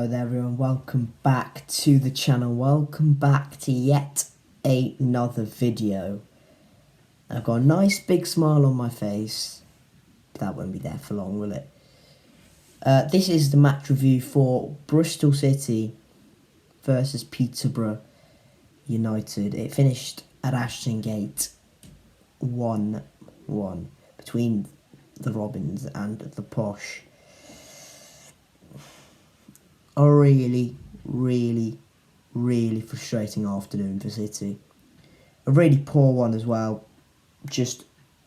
Hello there everyone, welcome back to the channel, welcome back to yet another video. I've got a nice big smile on my face, but that won't be there for long, will it? This is the match review for Bristol City versus Peterborough United. It finished at Ashton Gate 1-1 between the Robins and the Posh. A really frustrating afternoon for City. A really poor one as well. Just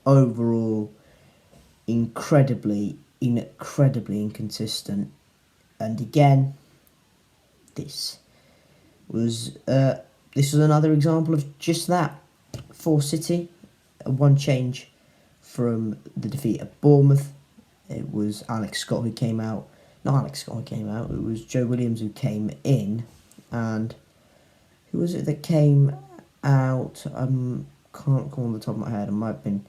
overall incredibly inconsistent. And again, this was another example of just that for City. One change from the defeat at Bournemouth. It was Alex Scott who came out. Not Alex Scott who came out, it was Joe Williams who came in. And who was it that came out? Can't call on the top of my head. I think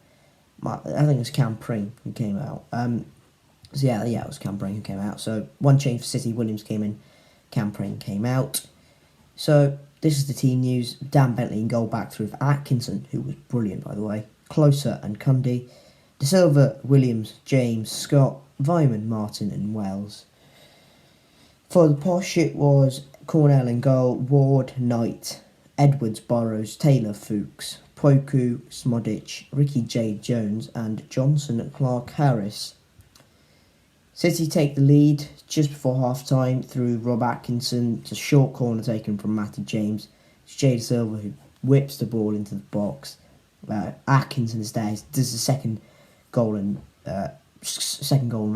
it was Cam Pring who came out. So yeah, it was Cam Pring who came out. So one change for City, Williams came in, Cam Pring came out. So this is the team news. Dan Bentley in goal, back through for Atkinson, who was brilliant by the way. Closer and Cundy. De Silva, Williams, James, Scott, Vyman, Martin and Wells. For the Posh, it was Cornell in goal, Ward, Knight, Edwards, Burrows, Taylor, Fuchs, Poku, Smodic, Ricky J. Jones and Johnson, Clark, Harris. City take the lead just before half-time through Rob Atkinson. It's a short corner taken from Matty James. It's Jay De Silva who whips the ball into the box. Atkinson is there. Does the second goal in a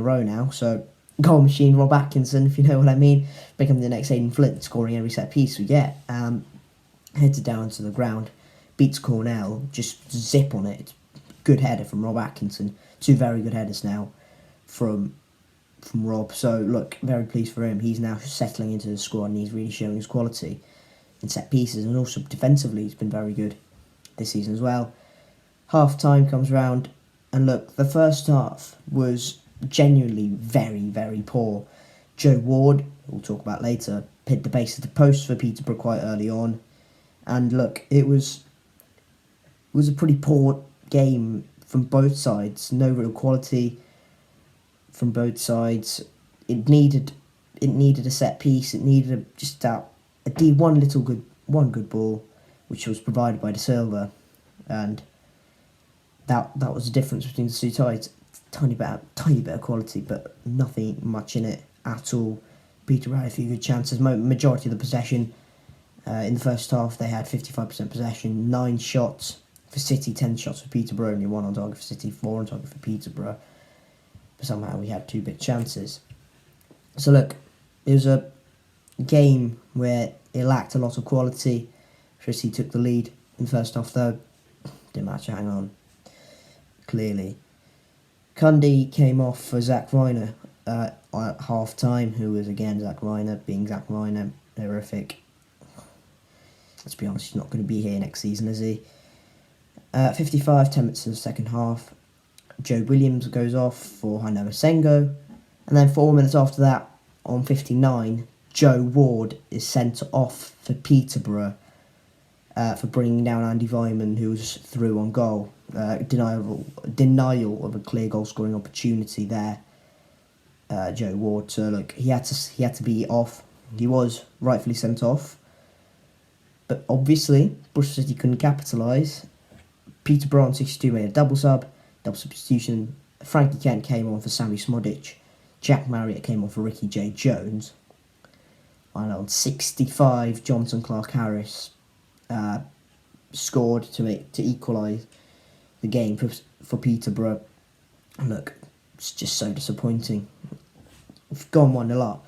row now. So goal machine Rob Atkinson, if you know what I mean, becoming the next Aidan Flint, scoring every set piece we get. Heads it down to the ground, beats Cornell, just zip on it. Good header from Rob Atkinson. Two very good headers now from Rob. So look, very pleased for him. He's now settling into the squad and he's really showing his quality in set pieces, and also defensively he's been very good this season as well. Half time comes round. And look, the first half was genuinely very poor. Joe Ward, we'll talk about later, hit the base of the post for Peterborough quite early on. And look, it was a pretty poor game from both sides. No real quality from both sides. It needed a set piece. It needed one good ball, which was provided by De Silva, and that was the difference between the two sides. Tiny bit of quality, but nothing much in it at all. Peterborough had a few good chances. Majority of the possession in the first half, they had 55% possession. 9 shots for City, 10 shots for Peterborough. Only 1 on target for City, 4 on target for Peterborough. But somehow we had 2 big chances. So look, it was a game where it lacked a lot of quality. City took the lead in the first half though. Didn't matter, hang on. Clearly. Cundy came off for Zach Reiner at half-time, who was again Zach Reiner, being Zach Reiner, horrific. Let's be honest, he's not going to be here next season, is he? 55, 10 minutes in the second half, Joe Williams goes off for Haino Masengo, and then 4 minutes after that, on 59, Joe Ward is sent off for Peterborough for bringing down Andy Vyman, who was through on goal. Denial of a clear goal scoring opportunity there. Joe Ward. So look, he had to be off. He was rightfully sent off, but obviously Bristol City couldn't capitalise. Peterborough on 62 made a double substitution. Frankie Kent came on for Sammy Smodic. Jack Marriott came on for Ricky J. Jones. And on 65, Johnson Clark Harris scored to equalise the game for Peterborough. And look, it's just so disappointing. We've gone 1-0 up.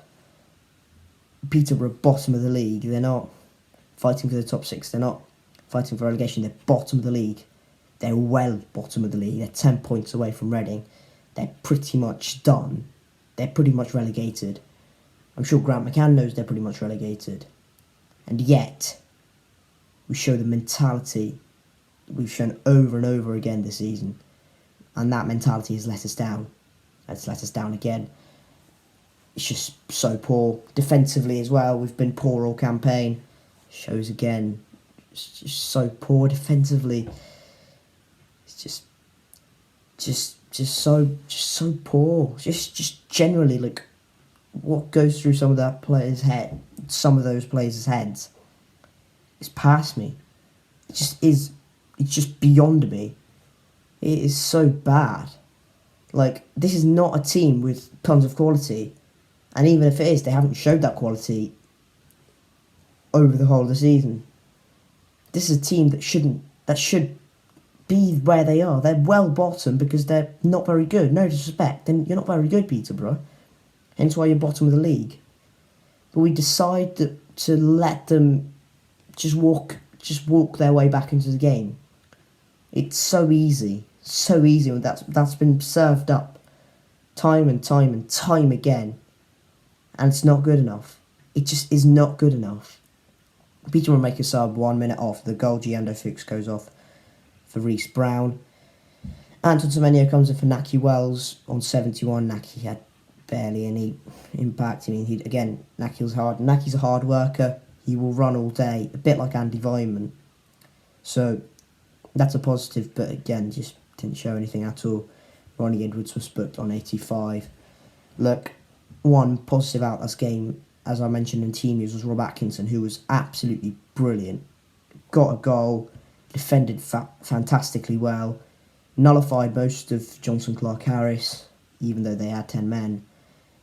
Peterborough bottom of the league. They're not fighting for the top 6. They're not fighting for relegation. They're bottom of the league. They're well bottom of the league. They're 10 points away from Reading. They're pretty much done. They're pretty much relegated. I'm sure Grant McCann knows they're pretty much relegated. And yet, we show the mentality we've shown over and over again this season, and that mentality has let us down. It's let us down again. it's just so poor. Defensively as well, we've been poor all campaign. Shows again, it's just so poor defensively. It's just so poor. Just generally, like, what goes through some of those players' heads, is past me. It's just beyond me. It is so bad. Like, this is not a team with tons of quality, and even if it is, they haven't showed that quality over the whole of the season. This is a team that should be where they are. They're well bottom because they're not very good. No disrespect, then you're not very good, Peterborough. Hence why you're bottom of the league. But we decide to let them just walk their way back into the game. It's so easy, and that's been served up time and time again, and it's not good enough. It just is not good enough. Peterborough make a sub 1 minute off. The goal Giando Fuchs goes off for Reece Brown. Anton Semenyo comes in for Naki Wells on 71. Naki had barely any impact. I mean, Naki's a hard worker. He will run all day, a bit like Andy Vyman. So that's a positive, but again, just didn't show anything at all. Ronnie Edwards was booked on 85. Look, one positive out this game, as I mentioned in team news, was Rob Atkinson, who was absolutely brilliant. Got a goal, defended fantastically well, nullified most of Johnson Clark Harris, even though they had 10 men.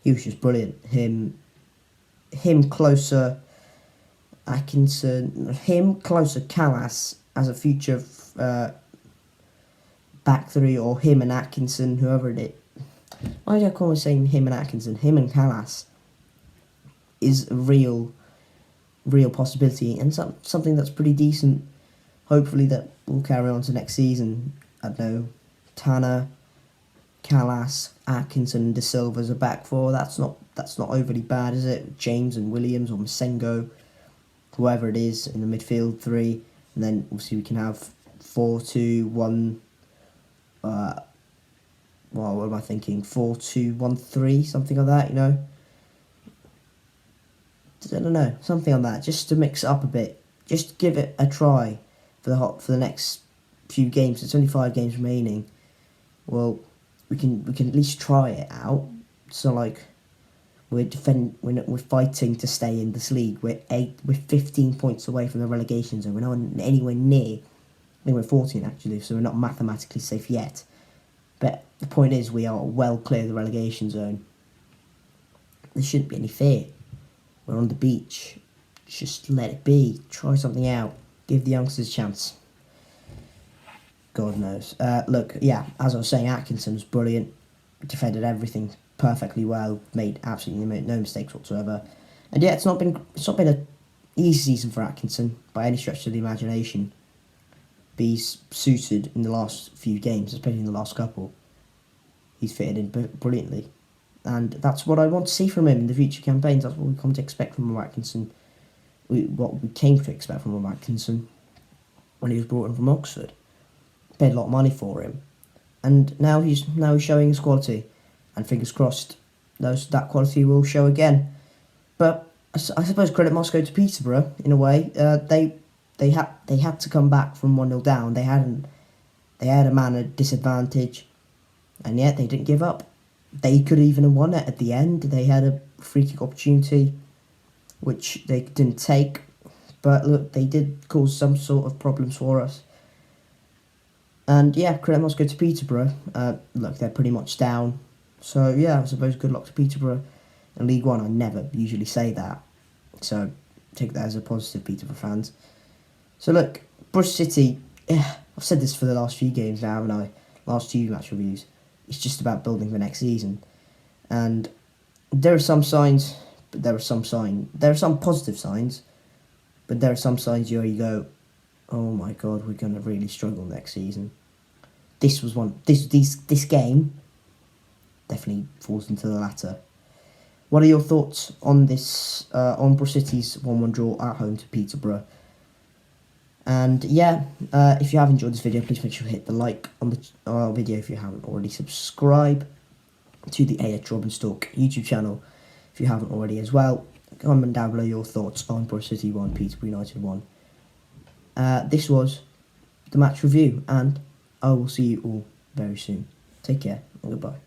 He was just brilliant. Him closer, Atkinson, Callas as a future back three, or him and Atkinson, whoever it is. Why do I call saying him and Atkinson? Him and Callas is a real possibility, and something that's pretty decent. Hopefully that will carry on to next season. I don't know, Tanner, Callas, Atkinson and De Silva's a back four. That's not overly bad, is it? James and Williams or Masengo, whoever it is in the midfield three, and then obviously we can have 4-2-1. What am I thinking? 4-2-1-3, something like that. I don't know, something like that, just to mix it up a bit. Just give it a try for the next few games. It's only 5 games remaining. Well, we can at least try it out. So like, we're fighting to stay in this league. We're 15 points away from the relegation zone. We're not anywhere near. I think we're 14 actually, so we're not mathematically safe yet. But the point is, we are well clear of the relegation zone. There shouldn't be any fear. We're on the beach. Just let it be. Try something out. Give the youngsters a chance. God knows. Look, yeah, as I was saying, Atkinson was brilliant. Defended everything perfectly well. Made absolutely no mistakes whatsoever. And yeah, it's not been an easy season for Atkinson by any stretch of the imagination. But he's suited in the last few games, especially in the last couple. He's fitted in brilliantly. And that's what I want to see from him in the future campaigns. That's what we come to expect from Rob Atkinson. What we came to expect from Rob Atkinson when he was brought in from Oxford. Paid a lot of money for him. And now he's showing his quality. And fingers crossed, that quality will show again. But I suppose credit must go to Peterborough, in a way. They had to come back from 1-0 down. They had a man at disadvantage, and yet they didn't give up. They could even have won it at the end. They had a free kick opportunity, which they didn't take. But look, they did cause some sort of problems for us. And yeah, credit must go to Peterborough. Look, they're pretty much down. So yeah, I suppose good luck to Peterborough in League One. I never usually say that. So take that as a positive, Peterborough fans. So look, Bristolcity, I've said this for the last few games now, haven't I? Last few match reviews. It's just about building for next season. And there are some signs, but there are some positive signs, but there are some signs where you go, oh my God, we're going to really struggle next season. This game definitely falls into the latter. What are your thoughts on this, on Bristolcity's 1-1 draw at home to Peterborough? And yeah, if you have enjoyed this video, please make sure to hit the like on the video if you haven't already. Subscribe to the A.H. Robinstalk YouTube channel if you haven't already as well. Comment down below your thoughts on Bristol City 1, Peterborough United 1. This was the match review, and I will see you all very soon. Take care and goodbye.